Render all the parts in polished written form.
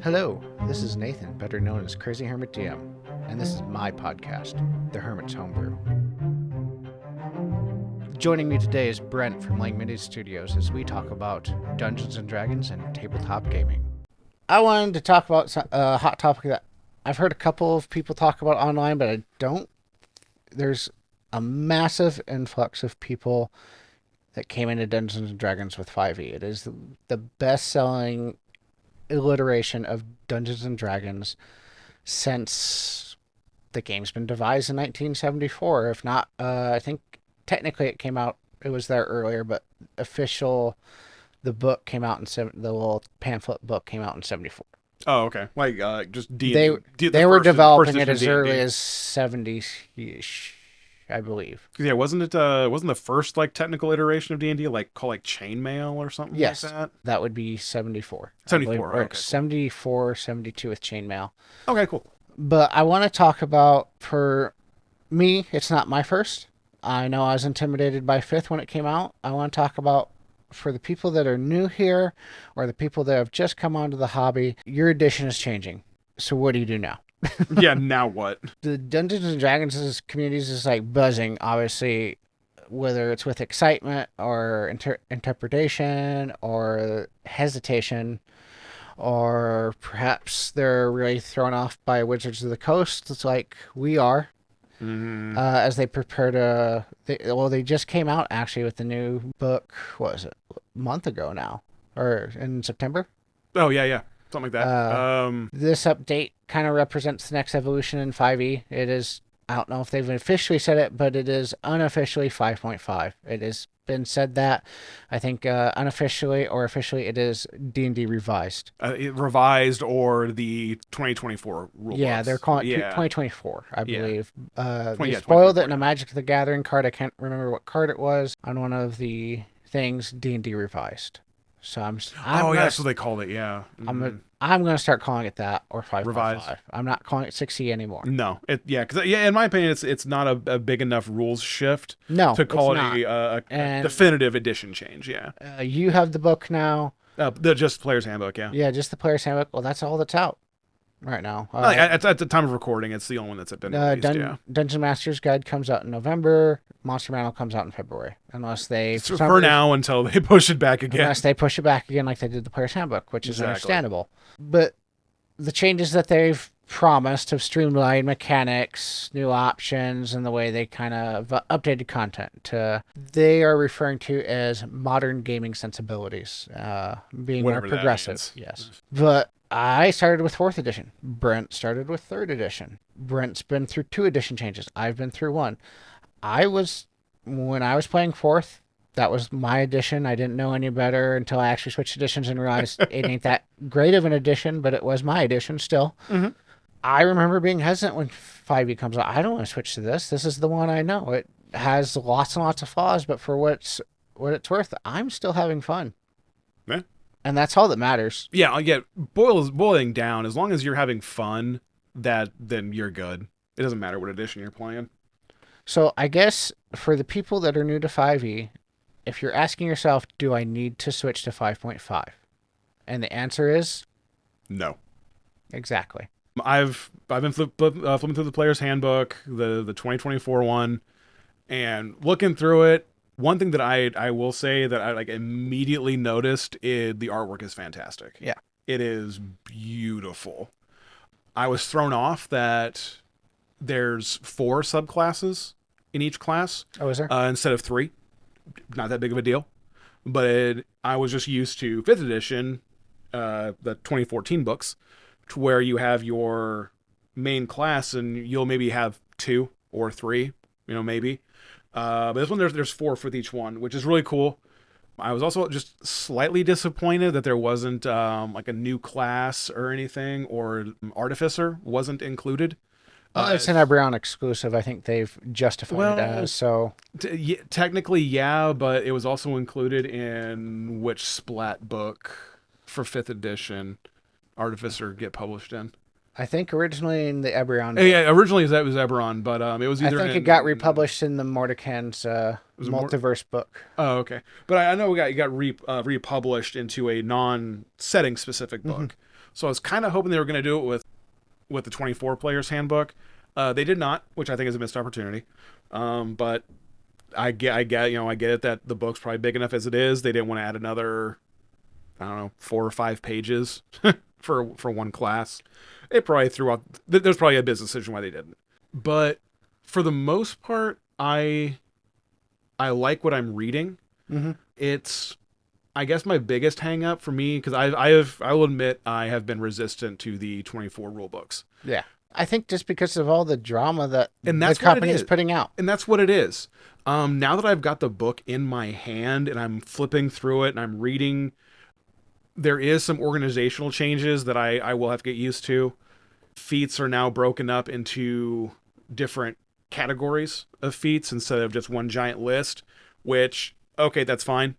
Hello, this is Nathan, better known as CrazyhermitDM, and this is my podcast, The Hermit's Homebrew. Joining me today is Brent from Langeministudio as we talk about Dungeons & Dragons and tabletop gaming. I wanted to talk about a hot topic that I've heard a couple of people talk about online, but there's a massive influx of people that came into Dungeons & Dragons with 5e. It is the best-selling iteration of Dungeons & Dragons since the game's been devised in 1974. If not, I think technically it was there earlier, but the book came out the little pamphlet book came out in 74. Oh, okay. Like just D&D. They were developing it as early as 70-ish, I believe. Yeah, wasn't the first like technical iteration of D&D called Chainmail or something like that? That would be 74. 74. Okay, cool. 74, 72 with Chainmail. Okay, cool. But I want to talk about, for me, it's not my first. I know I was intimidated by 5th when it came out. I want to talk about, for the people that are new here or the people that have just come onto the hobby, your edition is changing. So what do you do now? Yeah, now what? The Dungeons & Dragons communities is like buzzing, obviously, whether it's with excitement or interpretation or hesitation, or perhaps they're really thrown off by Wizards of the Coast. It's like we are. Mm-hmm. As they prepare they just came out actually with the new book. What was it? A month ago now, or in September? Oh yeah, something like that. This update kind of represents the next evolution in 5e. It is, I don't know if they've officially said it, but it is unofficially 5.5. It has been said that. I think unofficially or officially it is D&D Revised. Revised or the 2024 rule. Yeah, books. They're calling it 2024, I believe. They yeah, spoiled it in a Magic the Gathering card. I can't remember what card it was. On one of the things, D&D Revised. So that's what they called it. Yeah. Mm-hmm. I'm going to start calling it that, or 5.5. Revised. I'm not calling it 6e anymore. No. Because in my opinion, it's not a big enough rules shift. No, to call it a definitive edition change. Yeah. You have the book now. Just the Player's Handbook. Yeah. Yeah, just the Player's Handbook. Well, that's all that's out right now. At the time of recording, it's the only one that's been released. Dungeon Master's Guide comes out in November. Monster Manual comes out in February, unless they now until they push it back again. Unless they push it back again, like they did the Player's Handbook, which is understandable. But the changes that they've promised have streamlined mechanics, new options, and the way they kind of updated content. They are referring to as modern gaming sensibilities, being Whatever more progressive. Yes, but I started with 4th edition. Brent started with 3rd edition. Brent's been through 2 edition changes. I've been through 1. When I was playing 4th, that was my edition. I didn't know any better until I actually switched editions and realized it ain't that great of an edition, but it was my edition still. Mm-hmm. I remember being hesitant when 5e comes out. I don't want to switch to this. This is the one I know. It has lots and lots of flaws, but for what it's worth, I'm still having fun. Yeah. And that's all that matters. Yeah, boiling down, as long as you're having fun, then you're good. It doesn't matter what edition you're playing. So I guess for the people that are new to 5e, if you're asking yourself, do I need to switch to 5.5? And the answer is no. Exactly. I've been flipping through the Player's Handbook, the 2024 one, and looking through it. One thing that I will say that I immediately noticed is the artwork is fantastic. Yeah. It is beautiful. I was thrown off that there's 4 subclasses in each class. Oh, is there? Instead of 3. Not that big of a deal. But I was just used to 5th edition, the 2014 books, to where you have your main class and you'll maybe have 2 or 3, maybe. But this one, there's 4 for each one, which is really cool. I was also just slightly disappointed that there wasn't a new class or anything, or Artificer wasn't included. It's an Brown exclusive. I think they've justified it as so. Technically, yeah, but it was also included in which Splat book for 5th edition Artificer get published in. I think originally in the Eberron. Yeah, originally that was Eberron, but it was either. I think it got republished in the Mordecai's multiverse book. Oh, okay. But I know it got republished into a non-setting specific book. So I was kind of hoping they were going to do it with the 24 players handbook. They did not, which I think is a missed opportunity. But I get it that the book's probably big enough as it is. They didn't want to add another, I don't know, 4 or 5 pages for one class. It probably threw out. There's probably a business decision why they didn't. But for the most part, I like what I'm reading. It's, I guess, my biggest hang up for me, because I will admit I have been resistant to the 24 rule books. Yeah. I think just because of all the drama that the company is putting out. And that's what it is. Now that I've got the book in my hand and I'm flipping through it and I'm reading, there is some organizational changes that I will have to get used to. Feats are now broken up into different categories of feats instead of just one giant list, which, okay, that's fine.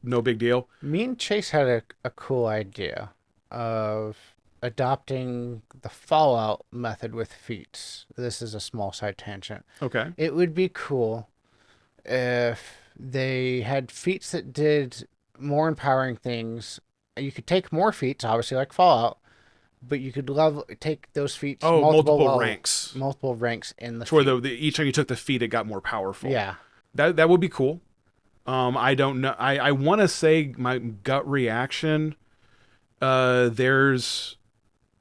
No big deal. Me and Chase had a cool idea of adopting the Fallout method with feats. This is a small side tangent. Okay. It would be cool if they had feats that did more empowering things. You could take more feats, obviously, like Fallout, but you could take those feats multiple ranks. Multiple ranks in the to where each time you took the feat, it got more powerful. Yeah. That would be cool. I don't know. I want to say my gut reaction, there's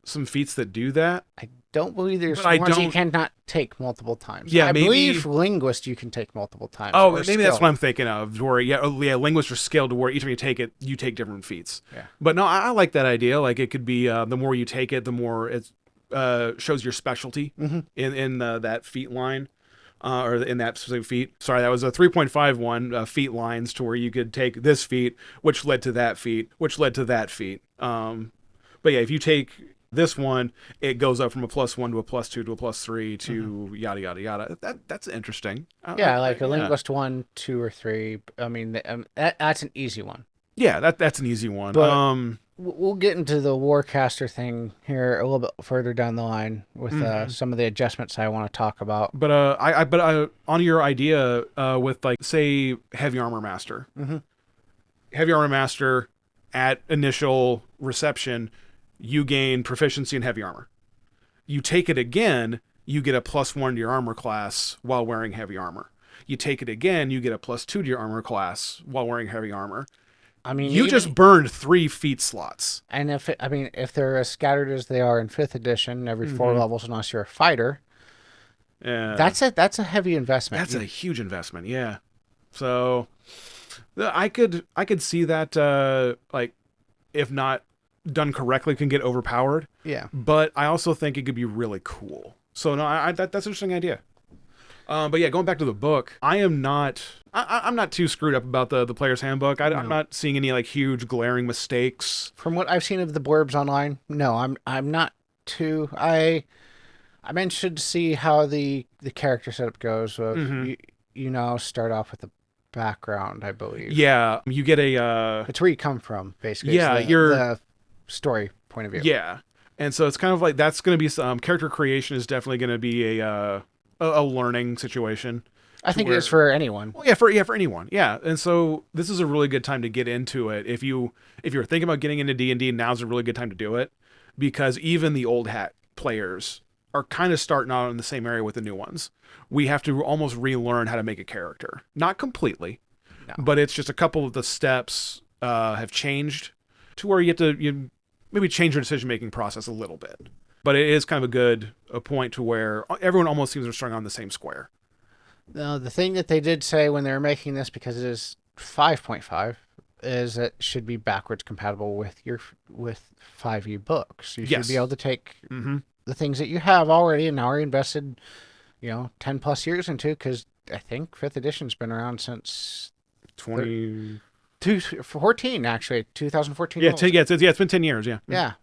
some feats that do that. I don't believe there's ones you cannot take multiple times. Yeah, I believe Linguist you can take multiple times. Oh, maybe that's what I'm thinking of. Where Linguist are scaled to where each time you take it, you take different feats. Yeah. But no, I like that idea. Like, it could be the more you take it, the more it shows your specialty in that feat line. Or in that specific feat. Sorry, that was a 3.51 feat lines, to where you could take this feat, which led to that feat, which led to that feat. But yeah, if you take this one, it goes up from a +1 to a +2 to a +3 to yada yada yada. That's interesting. Like a Linguist 1, 2, or 3. I mean, that's an easy one. Yeah, that's an easy one. But we'll get into the Warcaster thing here a little bit further down the line with some of the adjustments I want to talk about. But on your idea with, like, say, Heavy Armor Master. Heavy Armor Master, at initial reception, you gain proficiency in heavy armor. You take it again, you get a +1 to your armor class while wearing heavy armor. You take it again, you get a +2 to your armor class while wearing heavy armor. I mean, you just burned 3 feat slots. And if they're as scattered as they are in 5th edition, every 4 levels, unless you're a fighter, that's a heavy investment. That's a huge investment, yeah. So I could see that, like, if not done correctly, can get overpowered. Yeah. But I also think it could be really cool. So no, that's an interesting idea. But yeah, going back to the book, I'm not too screwed up about the player's handbook. I'm not seeing any, like, huge glaring mistakes. From what I've seen of the blurbs online, no, I'm not too. I'm interested to see how the character setup goes. Start off with the background, I believe. Yeah, you get a. It's where you come from, basically. Yeah, the story point of view. Yeah, and so it's kind of like that's going to be some character creation is definitely going to be a learning situation. I think it is for anyone. Well, for anyone. Yeah, and so this is a really good time to get into it. If you're thinking about getting into D&D, now's a really good time to do it, because even the old hat players are kind of starting out in the same area with the new ones. We have to almost relearn how to make a character. Not completely, but it's just a couple of the steps have changed to where you maybe change your decision-making process a little bit. But it is kind of a point to where everyone almost seems to be starting on the same square. Now, the thing that they did say when they were making this, because it is 5.5, is that it should be backwards compatible with 5e books. You should be able to take the things that you have already and already invested, 10 plus years into, because I think 5th edition's been around since 2014, actually, 2014. Yeah, it's been 10 years. Yeah. Yeah.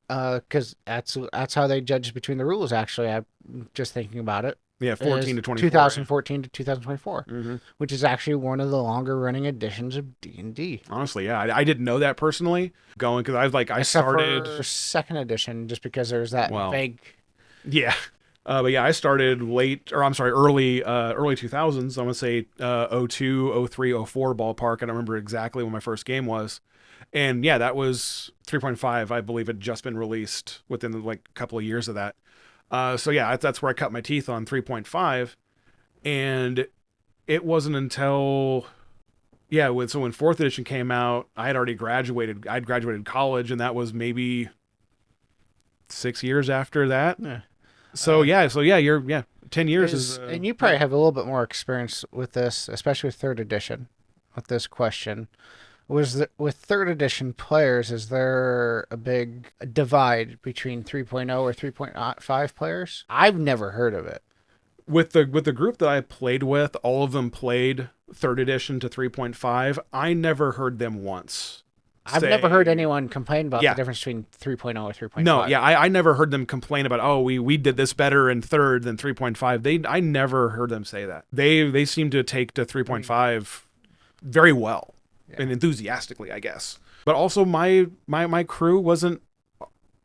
Because that's how they judge between the rules. Actually, I'm just thinking about it. Yeah, 14 to 24. 2014 to 2024, Mm-hmm. which is actually one of the longer running editions of D&D. Honestly, yeah, I didn't know that personally going because I Except started for second edition, just because there's that vague. Yeah. But yeah, I started early 2000s. I'm going to say 02, 03, 04 ballpark. I don't remember exactly when my first game was. And yeah, that was 3.5. I believe it had just been released within a couple of years of that. So yeah, that's where I cut my teeth on 3.5. And it wasn't until, so when fourth edition came out, I had already graduated. I'd graduated college, and that was maybe 6 years after that. Yeah. So you're 10 years and you probably have a little bit more experience with this, especially with third edition. With this question, with third edition players, is there a big divide between 3.0 or 3.5 players? I've never heard of it. With the group that I played with, all of them played third edition to 3.5. I never heard them once. I've never heard anyone complain about the difference between 3.0 or 3.5. No, yeah, I never heard them complain about, we did this better in third than 3.5. I never heard them say that. They seem to take to 3.5 very well and enthusiastically, I guess. But also my crew wasn't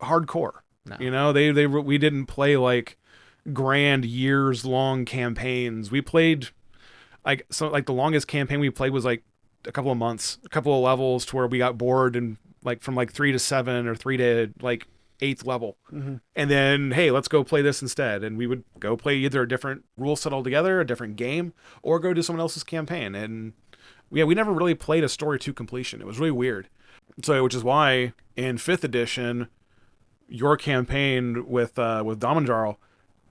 hardcore. No. You know, we didn't play like grand years long campaigns. We played the longest campaign we played was like a couple of months, a couple of levels to where we got bored and from 3 to 7 or 3 to 8th level. Mm-hmm. And then, hey, let's go play this instead. And we would go play either a different rule set altogether, a different game, or go to someone else's campaign. And we never really played a story to completion. It was really weird. So, which is why in 5th edition, your campaign with Damanjarl,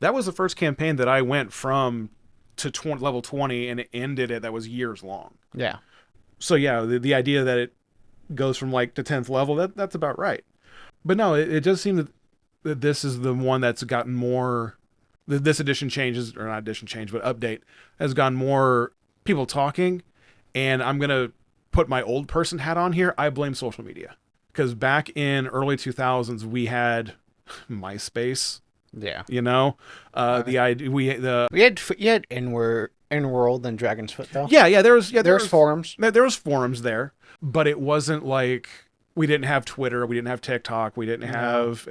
that was the first campaign that I went from to level 20 and it ended it. That was years long. Yeah. So yeah, the idea that it goes from to 10th level, that's about right. But no, it does seem that this is the one that's gotten more, this edition changes, or not edition change, but update has gotten more people talking. And I'm going to put my old person hat on here. I blame social media. Because back in early 2000s, we had MySpace. Yeah. You know, the idea you had In-World and Dragon's Foot though. Yeah, there was forums. There was forums there, but it wasn't like we didn't have Twitter, we didn't have TikTok, we didn't have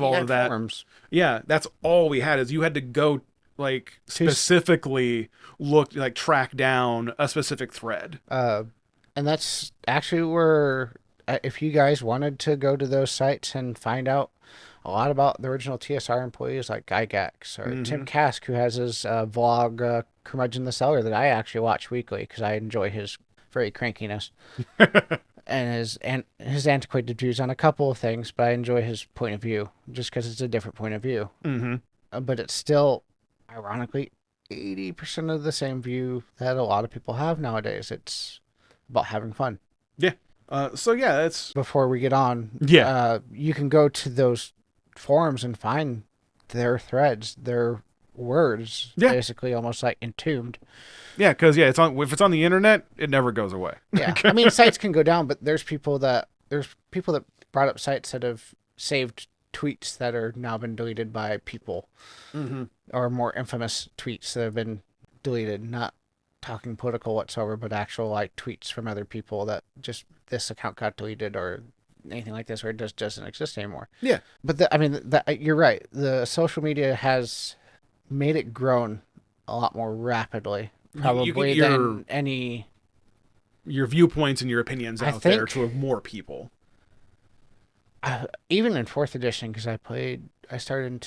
all of that. Forums. Yeah, that's all we had. Is you had to go specifically track down a specific thread. And that's actually where if you guys wanted to go to those sites and find out a lot about the original TSR employees like Gygax or Tim Kask, who has his vlog Curmudgeon the Seller that I actually watch weekly because I enjoy his very crankiness and his antiquated views on a couple of things, but I enjoy his point of view just because it's a different point of view. Mm-hmm. But it's still, ironically, 80% of the same view that a lot of people have nowadays. It's about having fun. Yeah. So yeah, that's before we get on. Yeah. You can go to those forums and find their threads, their words, basically almost like entombed. Yeah, because if it's on the internet, it never goes away. Yeah, I mean sites can go down, but there's people that brought up sites that have saved tweets that are now been deleted by people, or more infamous tweets that have been deleted. Not talking political whatsoever, but actual tweets from other people that just this account got deleted or anything like this, where it just doesn't exist anymore. Yeah, but you're right. The social media has made it grown a lot more rapidly, probably than any. Your viewpoints and your opinions out there to more people. Even in 4th edition, because I started in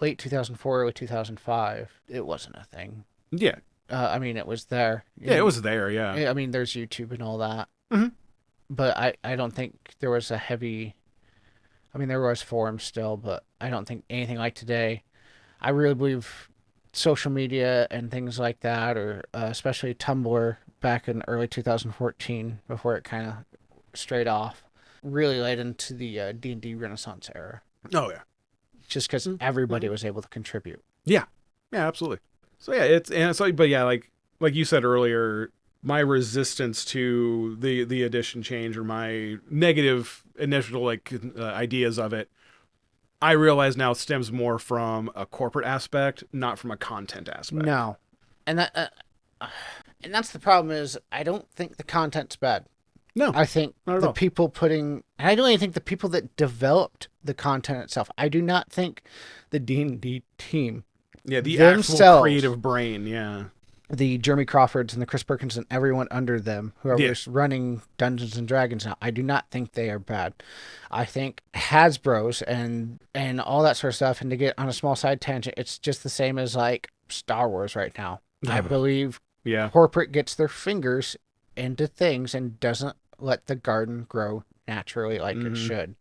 late 2004, early 2005. It wasn't a thing. Yeah. I mean, it was there. It was there, yeah. I mean, there's YouTube and all that. Mm-hmm. But I don't think there was a heavy... I mean, there was forums still, but I don't think anything like today. I really believe social media and things like that, or especially Tumblr back in early 2014, before it kind of strayed off, really led into the D&D Renaissance era. Oh, yeah. Just because everybody was able to contribute. Yeah. Yeah, absolutely. So yeah, like you said earlier, my resistance to the edition change or my negative initial ideas of it I realize now stems more from a corporate aspect, not from a content aspect. No, and and that's the problem. Is I don't think the content's bad. No, I think not at the all. people putting, and I don't even think the people that developed the content itself. I do not think the D&D team, Yeah, the themselves, actual creative brain. Yeah. the Jeremy Crawfords and the Chris Perkins and everyone under them, whoever's running Dungeons and Dragons now, I do not think they are bad. I think Hasbro's and all that sort of stuff, and to get on a small side tangent, it's just the same as like Star Wars right now. I believe corporate gets their fingers into things and doesn't let the garden grow naturally like it should.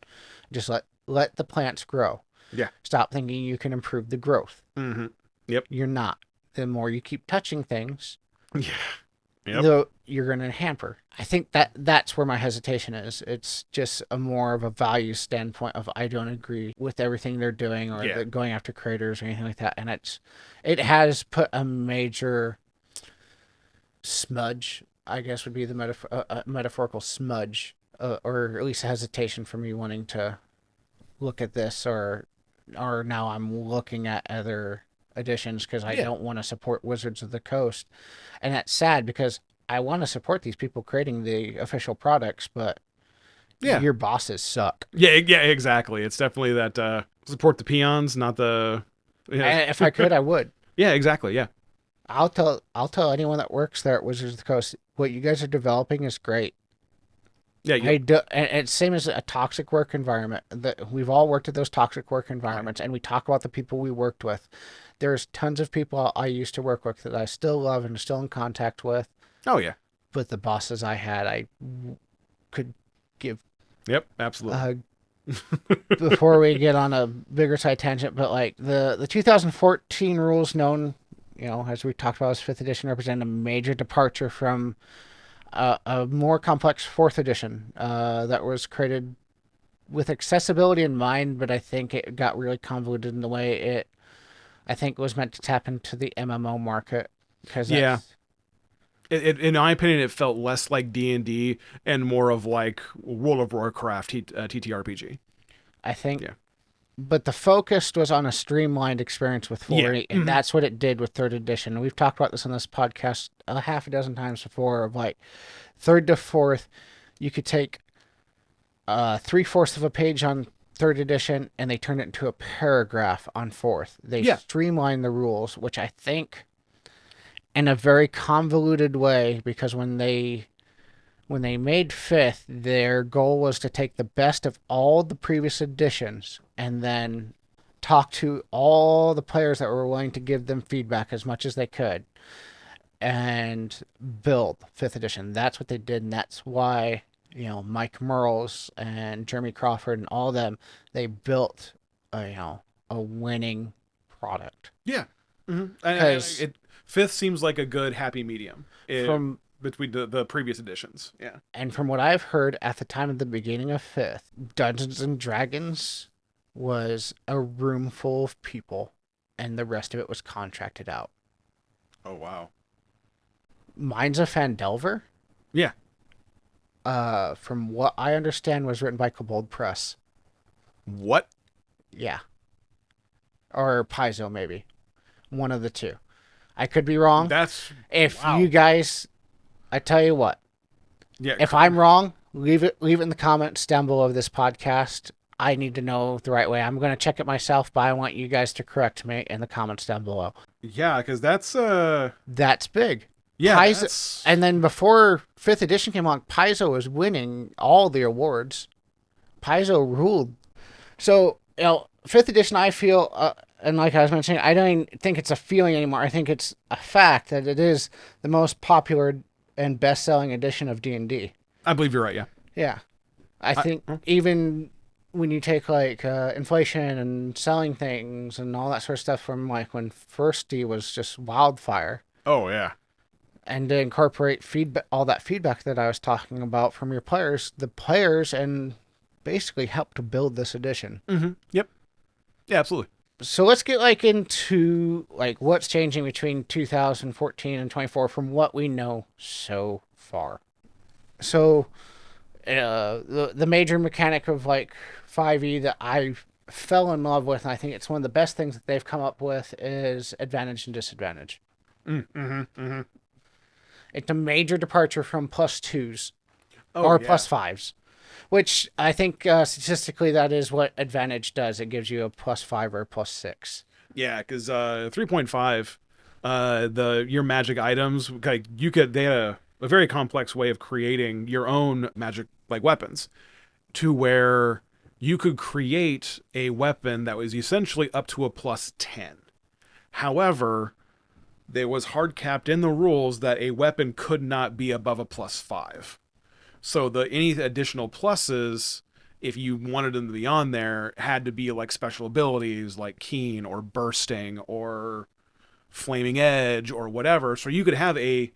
Just let the plants grow. Yeah. Stop thinking you can improve the growth. Mm-hmm. Yep. You're not. The more you keep touching things, Yep. you're going to hamper. I think that's where my hesitation is. It's just a more of a value standpoint of I don't agree with everything they're doing or going after creators or anything like that. And it has put a major smudge, I guess would be the metaphorical smudge, or at least a hesitation for me wanting to look at this, or now I'm looking at other editions because I don't want to support Wizards of the Coast. And that's sad because I want to support these people creating the official products, but your bosses suck. Yeah, exactly. It's definitely that support the peons, not the... If I could, I would. Yeah, exactly, yeah. I'll tell anyone that works there at Wizards of the Coast, what you guys are developing is great. Yeah, and it's same as a toxic work environment. We've all worked at those toxic work environments, and we talk about the people we worked with. There's tons of people I used to work with that I still love and still in contact with. Oh, yeah. But the bosses I had, I could give. Yep, absolutely. Before we get on a bigger side tangent, but like the 2014 rules, known, as we talked about as 5th edition, represent a major departure from a more complex 4th edition that was created with accessibility in mind, but I think it got really convoluted in the way I think it was meant to tap into the MMO market. In my opinion, it felt less like D&D and more of like World of Warcraft TTRPG. I think. Yeah. But the focus was on a streamlined experience with 4E, and that's what it did with 3rd edition. And we've talked about this on this podcast a half a dozen times before, of like 3rd to 4th, you could take 3/4 of a page on 3rd edition, and they turned it into a paragraph on 4th. They streamlined the rules, which I think, in a very convoluted way, because when they made 5th, their goal was to take the best of all the previous editions and then talk to all the players that were willing to give them feedback as much as they could and build 5th edition. That's what they did, and that's why Mike Merles and Jeremy Crawford and all of them, they built a winning product. Yeah. Mm-hmm. 5th seems like a good happy medium between the previous editions. Yeah. And from what I've heard at the time of the beginning of 5th, Dungeons and Dragons was a room full of people and the rest of it was contracted out. Oh, wow. Minds of Phandelver? Yeah. From what I understand, was written by Kobold Press. What? Yeah. Or Paizo, maybe. One of the two. I could be wrong. You guys, I tell you what. Yeah. If I'm wrong, leave it in the comments down below this podcast. I need to know the right way. I'm going to check it myself, but I want you guys to correct me in the comments down below. Yeah, because that's big. Yeah. Paizo, and then before 5th edition came along, Paizo was winning all the awards. Paizo ruled. So, 5th edition, I feel, and like I was mentioning, I don't even think it's a feeling anymore. I think it's a fact that it is the most popular and best-selling edition of D&D. I believe you're right, yeah. Yeah. I think even when you take like inflation and selling things and all that sort of stuff from like when first D was just wildfire. Oh, yeah. And to incorporate all that feedback that I was talking about from your players, and basically helped to build this edition. Mm-hmm. Yep. Yeah, absolutely. So let's get like into like what's changing between 2014 and 24 from what we know so far. So the major mechanic of like 5e that I fell in love with, and I think it's one of the best things that they've come up with, is advantage and disadvantage. It's a major departure from +2s or +5s, which I think statistically that is what advantage does. It gives you a +5 or a +6. Yeah, because 3.5, your magic items, like they had a very complex way of creating your own magic like weapons, to where you could create a weapon that was essentially up to a +10. However, there was hard capped in the rules that a weapon could not be above a +5. So any additional pluses, if you wanted them to be on there, had to be like special abilities like keen or bursting or flaming edge or whatever. So you could have a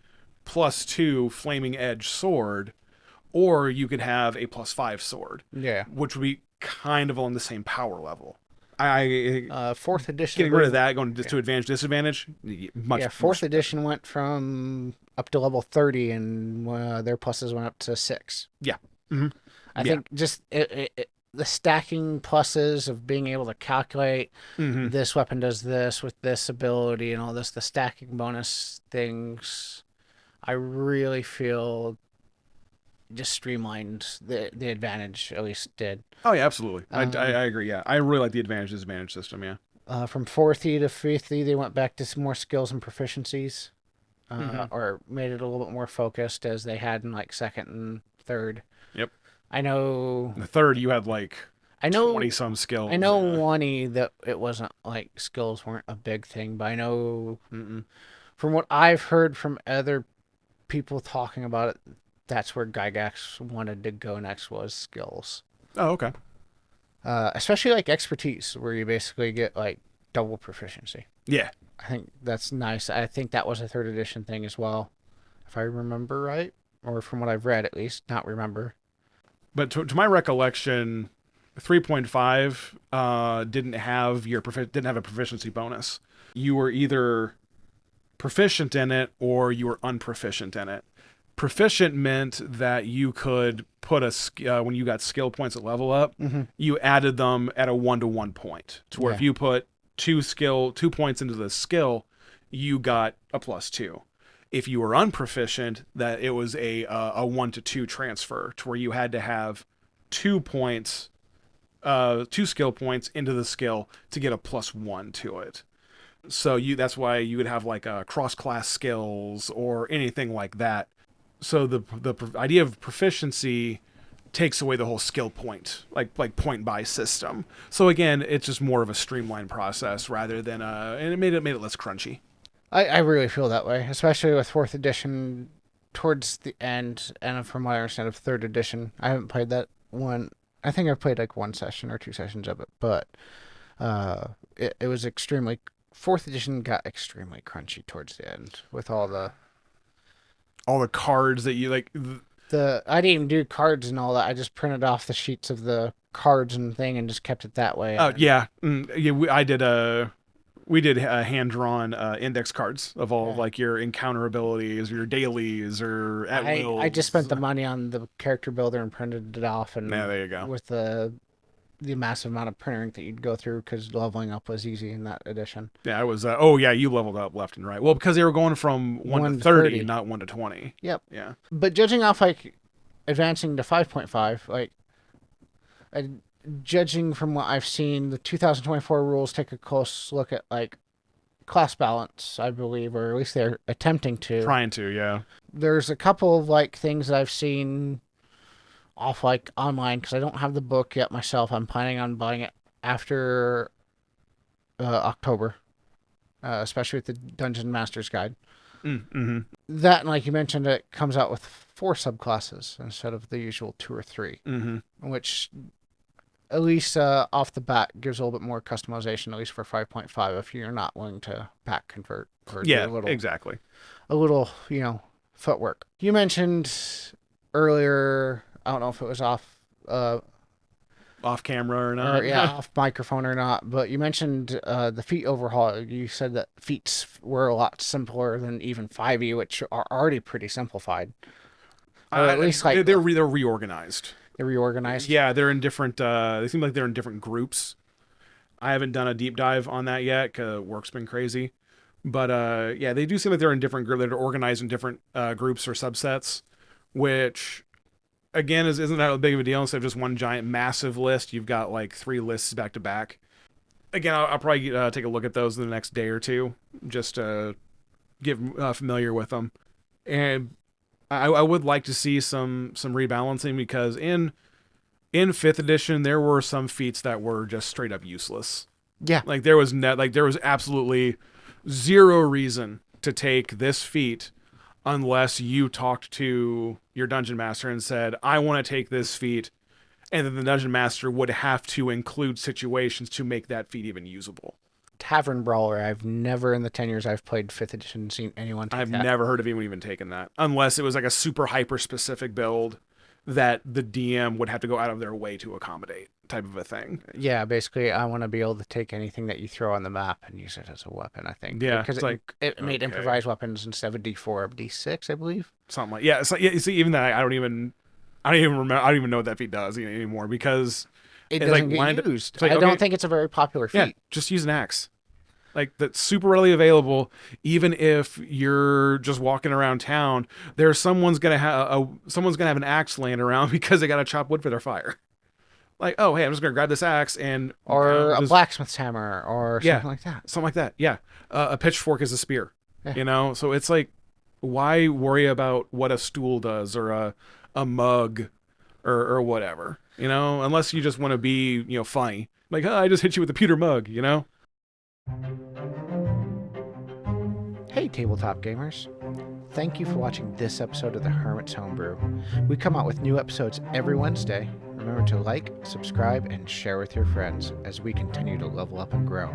+2 flaming edge sword, or you could have a +5 sword. Yeah. Which would be kind of on the same power level. Fourth edition. Getting rid of that, going to advantage, disadvantage, much. Yeah, fourth edition went from up to level 30, and their pluses went up to 6. Yeah. I think just the stacking pluses of being able to calculate this weapon does this with this ability and all this, the stacking bonus things, I really feel just streamlined the advantage, at least did. Oh yeah, absolutely. I agree. Yeah, I really like the advantage disadvantage system. Yeah. From 4th to 5th, they went back to some more skills and proficiencies, or made it a little bit more focused, as they had in like 2nd and 3rd. Yep. I know. In the 3rd, you had like 20 some skills. I know 1 that it wasn't like skills weren't a big thing, but I know from what I've heard from other people talking about it, that's where Gygax wanted to go next, was skills. Oh, okay. Especially like expertise, where you basically get like double proficiency. Yeah. I think that's nice. I think that was a 3rd edition thing as well, if I remember right, or from what I've read at least, not remember. But to my recollection, 3.5 didn't have a proficiency bonus. You were either proficient in it or you were unproficient in it. Proficient meant that you could put when you got skill points at level up, you added them at a 1-to-1 point. To where if you put 2 points into the skill, you got a +2. If you were unproficient, that it was a 1-to-2 transfer, to where you had to have 2 points, 2 skill points into the skill to get a +1 to it. So that's why you would have like cross-class skills or anything like that. So the idea of proficiency takes away the whole skill point, like point buy system. So again, it's just more of a streamlined process rather than and it made it less crunchy. I really feel that way, especially with 4th edition towards the end, and from what I understand of 3rd edition. I haven't played that one. I think I've played like 1 session or 2 sessions of it, but it was extremely. 4th edition got extremely crunchy towards the end with all the cards that you like. I didn't even do cards and all that. I just printed off the sheets of the cards and thing and just kept it that way. Oh yeah, I did we did hand-drawn index cards of all like your encounter abilities or your dailies or at wills. I just spent the money on the character builder and printed it off, and there you go. With the massive amount of printer ink that you'd go through, because leveling up was easy in that edition. Yeah, it was. You leveled up left and right. Well, because they were going from 1 to 30, not 1 to 20. Yep. Yeah. But judging off like advancing to 5.5, like judging from what I've seen, the 2024 rules take a close look at like class balance, I believe, or at least they're attempting to. Trying to, yeah. There's a couple of like things that I've seen off like online, because I don't have the book yet myself. I'm planning on buying it after October, especially with the Dungeon Master's Guide. That, and like you mentioned, it comes out with 4 subclasses instead of the usual 2 or 3, which at least off the bat gives a little bit more customization, at least for 5.5, if you're not willing to back convert or exactly a little footwork. You mentioned earlier, I don't know if it was off camera or not, off microphone or not, but you mentioned the feat overhaul. You said that feats were a lot simpler than even 5e, which are already pretty simplified. Or at least like they're reorganized. They're reorganized. Yeah, they're in different. They seem like they're in different groups. I haven't done a deep dive on that yet because work's been crazy. But yeah, they do seem like they're in different groups. They're organized in different groups or subsets, which again isn't that big of a deal. Instead of just one giant massive list, you've got like 3 lists back to back. Again, I'll probably take a look at those in the next day or two, just to get familiar with them. And I would like to see some rebalancing, because in 5th edition there were some feats that were just straight up useless. Yeah. Like there was absolutely zero reason to take this feat unless you talked to your dungeon master and said, I want to take this feat, and then the dungeon master would have to include situations to make that feat even usable. Tavern Brawler, I've never in the 10 years I've played 5th edition seen anyone take I've that. never heard of anyone even taking that, unless it was like a super hyper specific build that the DM would have to go out of their way to accommodate, type of a thing. Yeah, basically, I want to be able to take anything that you throw on the map and use it as a weapon, I think. Yeah, because it made improvised weapons instead of D4 or D6, I believe. Something like, yeah. It's like, yeah, you see, even that, I don't even remember. I don't even know what that feat does anymore, because it doesn't get used. Like, I don't think it's a very popular feat. Yeah, just use an axe. Like, that's super readily available. Even if you're just walking around town, someone's gonna have an axe laying around because they gotta chop wood for their fire. Like, oh hey, I'm just gonna grab this axe or a blacksmith's hammer or something like that. Something like that. Yeah, a pitchfork is a spear. Yeah. So it's like, why worry about what a stool does or a mug or whatever? Unless you just want to be funny. Like, I just hit you with a pewter mug. Hey tabletop gamers, thank you for watching this episode of the Hermit's Homebrew. We come out with new episodes every Wednesday. Remember to like, subscribe, and share with your friends as we continue to level up and grow.